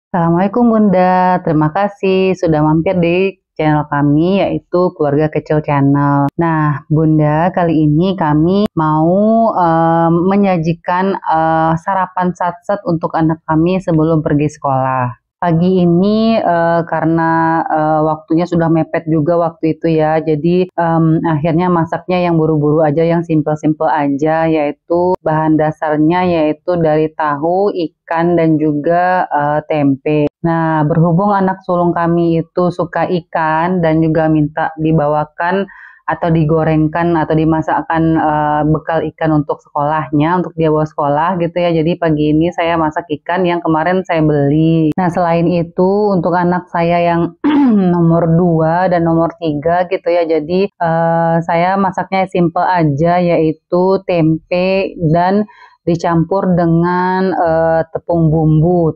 Assalamualaikum Bunda, terima kasih sudah mampir di channel kami yaitu Keluarga Kecil Channel. Nah Bunda, kali ini kami mau menyajikan sarapan satset untuk anak kami sebelum pergi sekolah. Pagi ini karena waktunya sudah mepet juga waktu itu ya, jadi akhirnya masaknya yang buru-buru aja, yang simple-simple aja, yaitu bahan dasarnya yaitu dari tahu, ikan, dan juga tempe. Nah, berhubung anak sulung kami itu suka ikan dan juga minta dibawakan atau digorengkan atau dimasakkan bekal ikan untuk sekolahnya, untuk dia bawa sekolah gitu ya. Jadi pagi ini saya masak ikan yang kemarin saya beli. Nah, selain itu untuk anak saya yang nomor 2 dan nomor 3 gitu ya. Jadi saya masaknya simple aja, yaitu tempe dan dicampur dengan tepung bumbu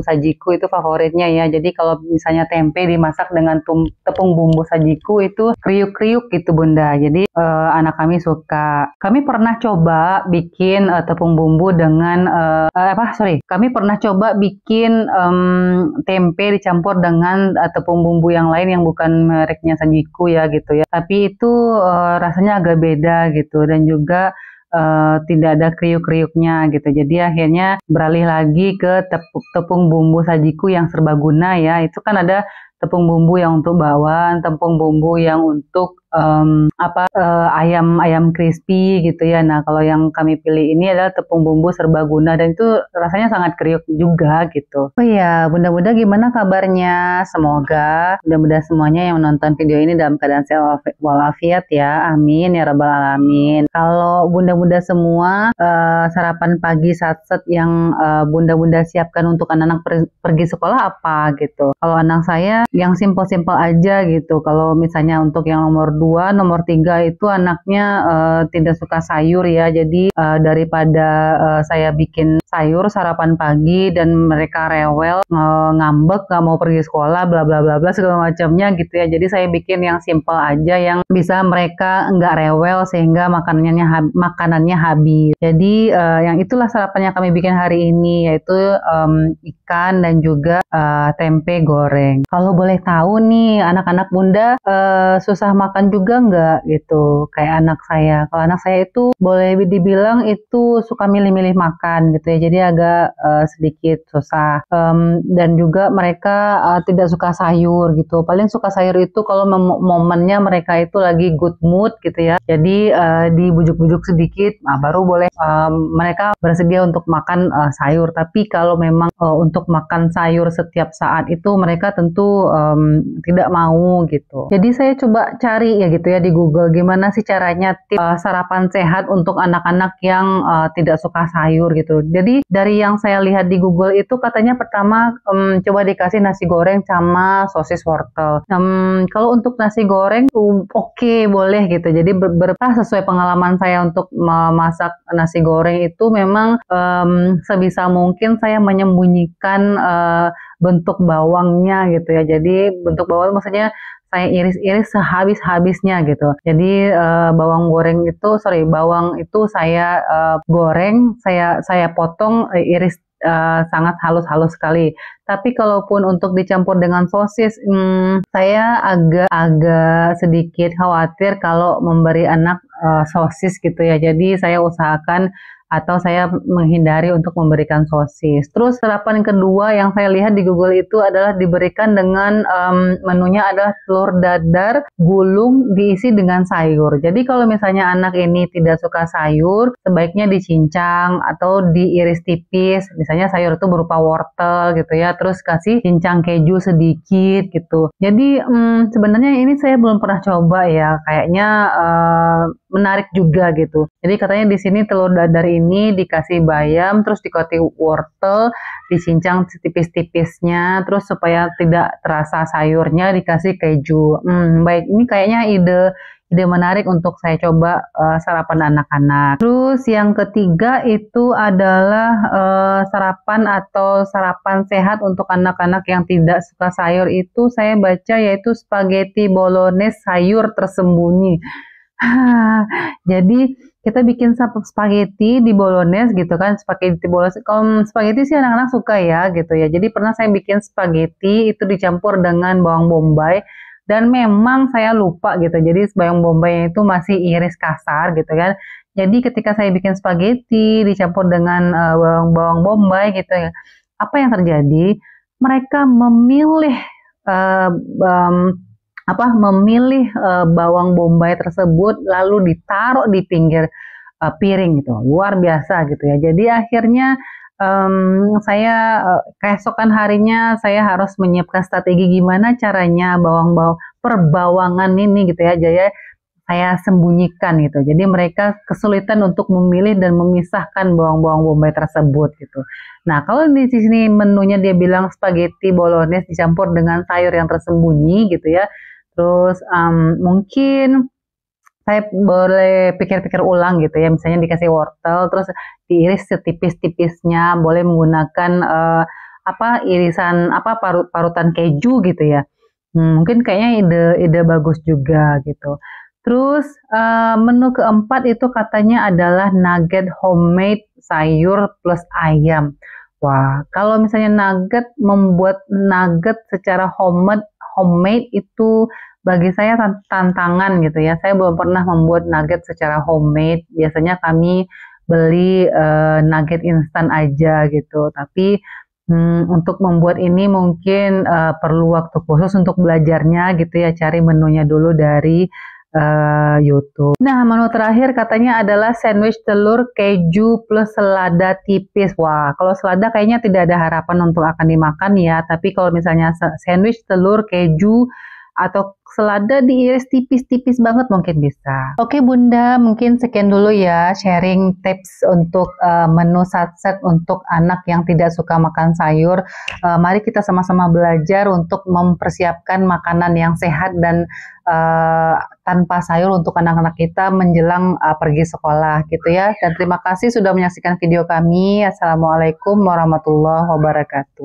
sajiku itu favoritnya ya. Jadi kalau misalnya tempe dimasak dengan tepung bumbu sajiku itu kriuk-kriuk gitu Bunda. Jadi anak kami suka. Kami pernah coba bikin tepung bumbu dengan kami pernah coba bikin tempe dicampur dengan tepung bumbu yang lain yang bukan mereknya sajiku ya gitu ya. Tapi itu rasanya agak beda gitu, dan juga tidak ada kriuk-kriuknya gitu. Jadi akhirnya beralih lagi ke tepung bumbu sajiku yang serbaguna ya. Itu kan ada tepung bumbu yang untuk bawang, tepung bumbu yang untuk ayam crispy gitu ya. Nah, kalau yang kami pilih ini adalah tepung bumbu serbaguna dan itu rasanya sangat kriuk juga gitu. Oh iya, bunda-bunda gimana kabarnya? Semoga bunda-bunda semuanya yang menonton video ini dalam keadaan sehat walafiat ya. Amin ya rabbal alamin. Kalau bunda-bunda semua sarapan pagi satset yang bunda-bunda siapkan untuk anak-anak pergi sekolah apa gitu. Kalau anak saya yang simple-simple aja gitu. Kalau misalnya untuk yang nomor 2, nomor 3 itu anaknya tidak suka sayur ya. Jadi daripada saya bikin sayur sarapan pagi dan mereka rewel, ngambek, nggak mau pergi sekolah, bla bla bla bla segala macamnya gitu ya. Jadi saya bikin yang simple aja yang bisa mereka nggak rewel sehingga makanannya habis. Jadi yang itulah sarapan yang kami bikin hari ini, yaitu ikan dan juga tempe goreng. Kalau boleh tahu nih anak-anak bunda susah makan juga nggak gitu kayak anak saya. Kalau anak saya itu boleh dibilang itu suka milih-milih makan gitu ya, jadi agak sedikit susah. Dan juga mereka tidak suka sayur gitu, paling suka sayur itu kalau momennya mereka itu lagi good mood gitu ya, jadi dibujuk-bujuk sedikit baru boleh mereka bersedia untuk makan sayur. Tapi kalau memang untuk makan sayur setiap saat itu mereka tentu tidak mau gitu. Jadi saya coba cari ya gitu ya di Google, gimana sih caranya sarapan sehat untuk anak-anak yang tidak suka sayur gitu. Jadi dari yang saya lihat di Google itu katanya pertama coba dikasih nasi goreng sama sosis wortel. Kalau untuk nasi goreng oke, boleh gitu. Jadi sesuai pengalaman saya untuk memasak nasi goreng itu memang sebisa mungkin saya menyembunyikan bentuk bawangnya gitu ya. Jadi bentuk bawang maksudnya saya iris-iris sehabis-habisnya gitu. Jadi bawang itu saya goreng, saya potong, iris sangat halus-halus sekali. Tapi kalaupun untuk dicampur dengan sosis, saya agak sedikit khawatir kalau memberi anak sosis gitu ya. Jadi saya usahakan atau saya menghindari untuk memberikan sosis. Terus sarapan kedua yang saya lihat di Google itu adalah diberikan dengan menunya adalah telur dadar gulung diisi dengan sayur. Jadi kalau misalnya anak ini tidak suka sayur, sebaiknya dicincang atau diiris tipis. Misalnya sayur itu berupa wortel gitu ya, terus kasih cincang keju sedikit gitu. Jadi sebenarnya ini saya belum pernah coba ya, kayaknya menarik juga gitu. Jadi katanya di sini telur dadar ini dikasih bayam, terus dikasih wortel, dicincang setipis-tipisnya, terus supaya tidak terasa sayurnya dikasih keju. Baik, ini kayaknya ide menarik untuk saya coba sarapan anak-anak. Terus yang ketiga itu adalah sarapan sehat untuk anak-anak yang tidak suka sayur itu saya baca yaitu spaghetti bolognese sayur tersembunyi. Jadi kita bikin spaghetti di bolognese gitu kan, spaghetti bolognese. Kalau spaghetti sih anak-anak suka ya gitu ya. Jadi pernah saya bikin spaghetti itu dicampur dengan bawang bombay dan memang saya lupa gitu. Jadi bawang bombay itu masih iris kasar gitu kan. Jadi ketika saya bikin spaghetti dicampur dengan bawang bombay gitu ya, apa yang terjadi? Mereka memilih uh, um, memilih bawang bombay tersebut lalu ditaruh di pinggir piring gitu, luar biasa gitu ya. Jadi akhirnya saya keesokan harinya saya harus menyiapkan strategi gimana caranya bawang-bawang perbawangan ini gitu ya, jadi saya sembunyikan gitu. Jadi mereka kesulitan untuk memilih dan memisahkan bawang-bawang bombay tersebut gitu. Nah, kalau di sini menunya dia bilang spaghetti bolognese dicampur dengan sayur yang tersembunyi gitu ya. Terus mungkin saya boleh pikir-pikir ulang gitu ya, misalnya dikasih wortel, terus diiris setipis-tipisnya, boleh menggunakan irisan parutan keju gitu ya. Mungkin kayaknya ide bagus juga gitu. Terus menu keempat itu katanya adalah nugget homemade sayur plus ayam. Wah, kalau misalnya membuat nugget secara homemade itu bagi saya tantangan gitu ya. Saya belum pernah membuat nugget secara homemade. Biasanya kami beli nugget instan aja gitu. Tapi untuk membuat ini mungkin perlu waktu khusus untuk belajarnya gitu ya. Cari menunya dulu dari YouTube. Nah, menu terakhir katanya adalah sandwich telur keju plus selada tipis. Wah, kalau selada kayaknya tidak ada harapan untuk akan dimakan ya. Tapi kalau misalnya sandwich telur keju atau selada diiris tipis-tipis banget mungkin bisa. Oke Bunda, mungkin sekian dulu ya sharing tips untuk menu satset untuk anak yang tidak suka makan sayur. Mari kita sama-sama belajar untuk mempersiapkan makanan yang sehat dan tanpa sayur untuk anak-anak kita menjelang pergi sekolah gitu ya. Dan terima kasih sudah menyaksikan video kami. Assalamualaikum warahmatullahi wabarakatuh.